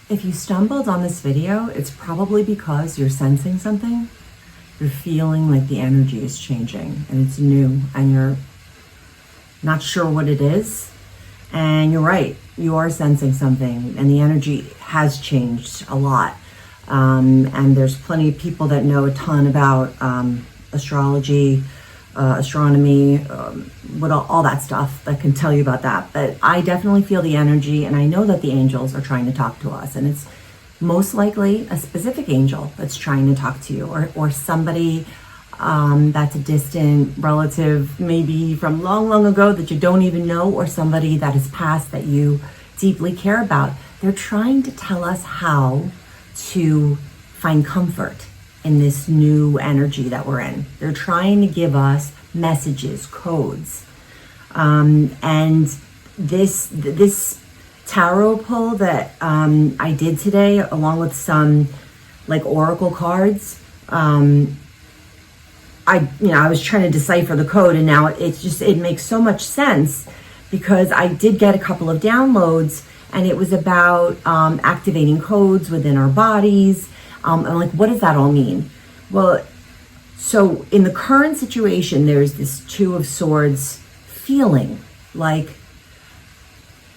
If you stumbled on this video, it's probably because you're sensing something. You're feeling like the energy is changing and it's new and you're not sure what it is. And you're right, you are sensing something and the energy has changed a lot. And there's plenty of people that know a ton about astrology, astronomy, what all that stuff that can tell you about that. But I definitely feel the energy, and I know that the angels are trying to talk to us, and it's most likely a specific angel that's trying to talk to you, or somebody that's a distant relative, maybe from long, long ago that you don't even know, or somebody that has passed that you deeply care about. They're trying to tell us how to find comfort in this new energy that we're in. They're trying to give us messages, codes. And this tarot pull that I did today, along with some like oracle cards, I was trying to decipher the code, and now it makes so much sense because I did get a couple of downloads, and it was about activating codes within our bodies. I'm like, what does that all mean? Well, so in the current situation, there's this Two of Swords feeling like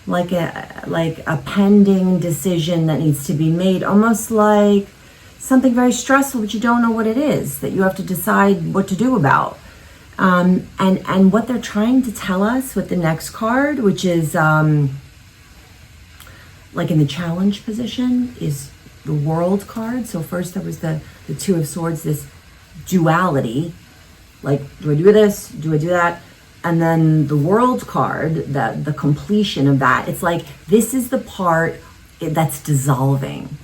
a pending decision that needs to be made, almost like something very stressful, but you don't know what it is, that you have to decide what to do about. And what they're trying to tell us with the next card, which is like in the challenge position, is the World card. So first there was the Two of Swords, this duality, like, do I do this? Do I do that? And then the World card, the completion of that, it's like, this is the part that's dissolving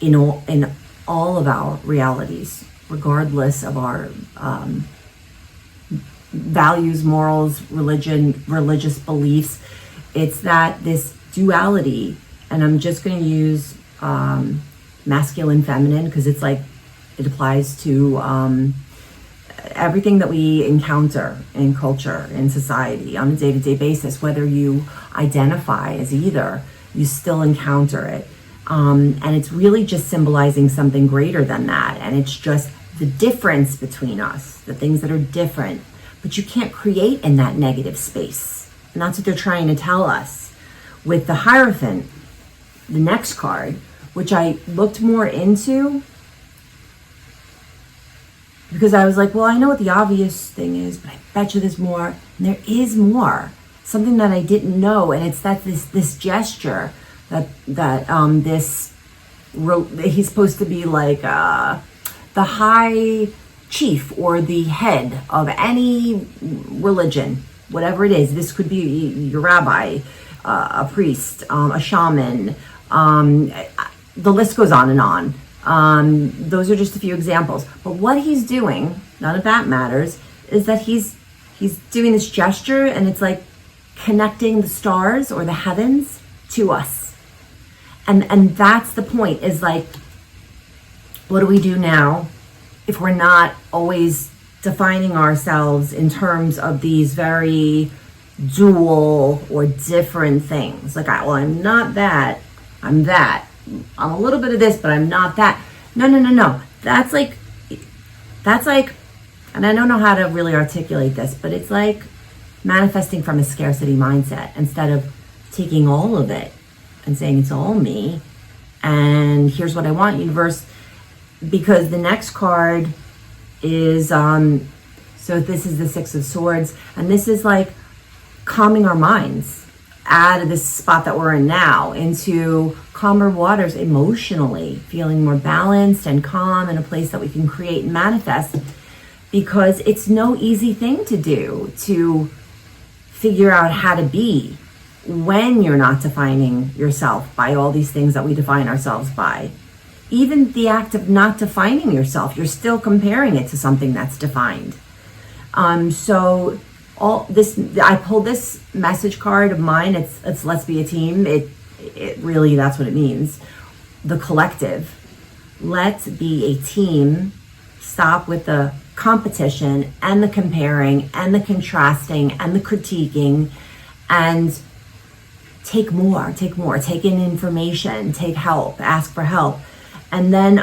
in all of our realities, regardless of our values, morals, religious beliefs. It's that this duality, and I'm just going to use masculine, feminine, because it's like it applies to everything that we encounter in culture, in society, on a day-to-day basis. Whether you identify as either, you still encounter it, and it's really just symbolizing something greater than that. And it's just the difference between us, the things that are different, but you can't create in that negative space. And that's what they're trying to tell us with the Hierophant, the next card, which I looked more into because I was like, well, I know what the obvious thing is, but I bet you there's more. And there is more, something that I didn't know. And it's that this gesture that he's supposed to be like the high chief or the head of any religion, whatever it is. This could be your rabbi, a priest, a shaman, the list goes on and on. Those are just a few examples. But what he's doing, none of that matters, is that he's doing this gesture, and it's like connecting the stars or the heavens to us. And that's the point, is like, what do we do now if we're not always defining ourselves in terms of these very dual or different things? Like, I'm not that, I'm that. I'm a little bit of this, but I'm not that. No. That's like, and I don't know how to really articulate this, but it's like manifesting from a scarcity mindset instead of taking all of it and saying it's all me. And here's what I want, universe. Because the next card is, so this is the Six of Swords, and this is like calming our minds out of this spot that we're in now into calmer waters emotionally, feeling more balanced and calm in a place that we can create and manifest, because it's no easy thing to do, to figure out how to be when you're not defining yourself by all these things that we define ourselves by. Even the act of not defining yourself, you're still comparing it to something that's defined. So all this, I pulled this message card of mine. It's let's be a team. It really, that's what it means. The collective. Let's be a team. Stop with the competition and the comparing and the contrasting and the critiquing, and take more, take in information, take help, ask for help. And then,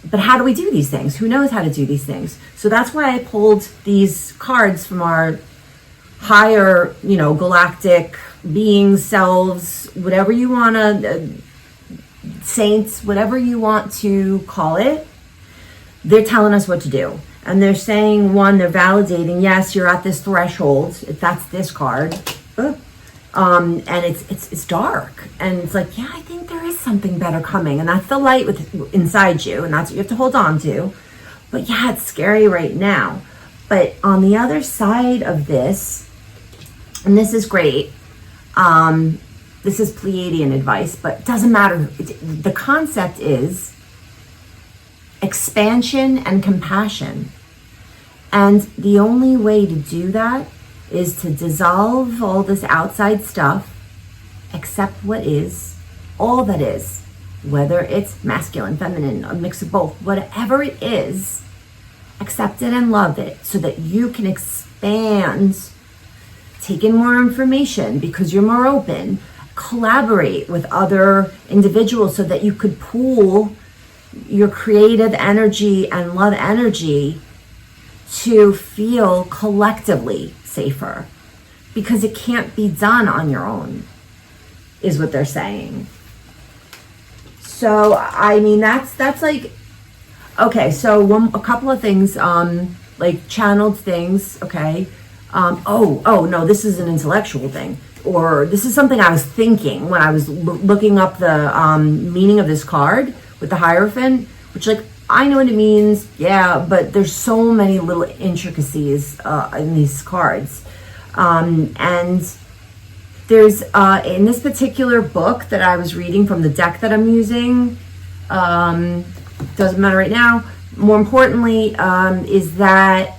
but how do we do these things? Who knows how to do these things? So that's why I pulled these cards from our higher, galactic beings, selves, whatever you want to, saints, whatever you want to call it. They're telling us what to do. And they're saying, one, they're validating, yes, you're at this threshold. If that's this card. And it's dark. And it's like, yeah, I think there is something better coming. And that's the light inside you. And that's what you have to hold on to. But yeah, it's scary right now. But on the other side of this, and this is great, this is Pleiadian advice, but it doesn't matter. The concept is expansion and compassion. And the only way to do that is to dissolve all this outside stuff, accept what is, all that is, whether it's masculine, feminine, a mix of both, whatever it is, accept it and love it so that you can expand, take in more information because you're more open, collaborate with other individuals so that you could pool your creative energy and love energy to feel collectively safer, because it can't be done on your own, is what they're saying. So I mean, that's like, okay, so a couple of things, like channeled things, okay. Oh no, this is an intellectual thing, or this is something I was thinking when I was looking up the meaning of this card with the Hierophant, which, like, I know what it means, yeah, but there's so many little intricacies in these cards. And there's, in this particular book that I was reading from the deck that I'm using, doesn't matter right now, more importantly, is that,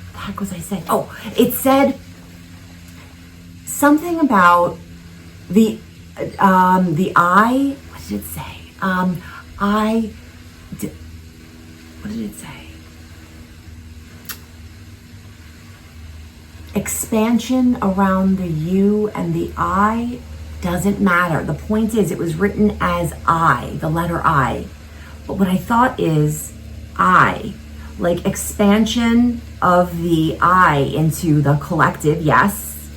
what the heck was I saying? Oh, it said something about the eye. What did it say? What did it say? Expansion around the U and the I doesn't matter. The point is, it was written as I, the letter I. But what I thought is I, like expansion of the I into the collective, yes,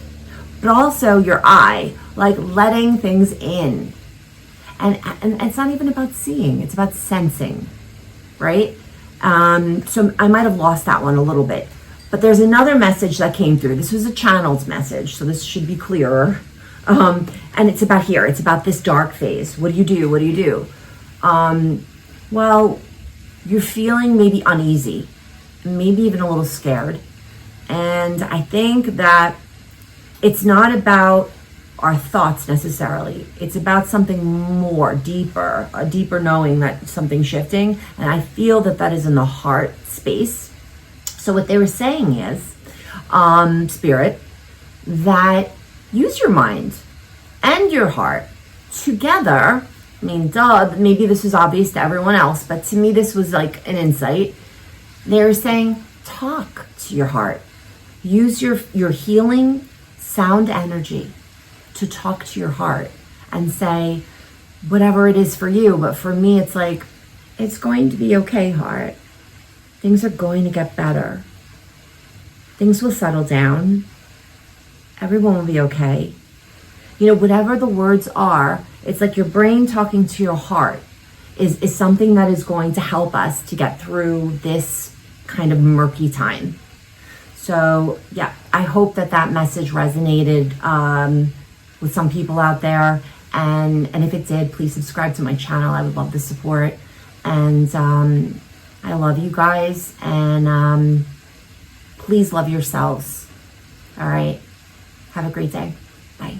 but also your I, like letting things in. And it's not even about seeing, it's about sensing, right? So I might have lost that one a little bit. But there's another message that came through. This was a channeled message, so this should be clearer. And it's about here. It's about this dark phase. What do you do? What do you do? Well, you're feeling maybe uneasy, maybe even a little scared. And I think that it's not about our thoughts necessarily. It's about something more deeper, a deeper knowing that something's shifting. And I feel that that is in the heart space. So what they were saying is, Spirit, that use your mind and your heart together. I mean, duh, maybe this is obvious to everyone else, but to me, this was like an insight. They were saying, talk to your heart. Use your healing sound energy to talk to your heart and say whatever it is for you. But for me, it's like, it's going to be okay, heart. Things are going to get better. Things will settle down. Everyone will be okay. You know, whatever the words are, it's like your brain talking to your heart is something that is going to help us to get through this kind of murky time. So yeah, I hope that that message resonated with some people out there. And if it did, please subscribe to my channel. I would love the support. And I love you guys. And please love yourselves. All right. Have a great day. Bye.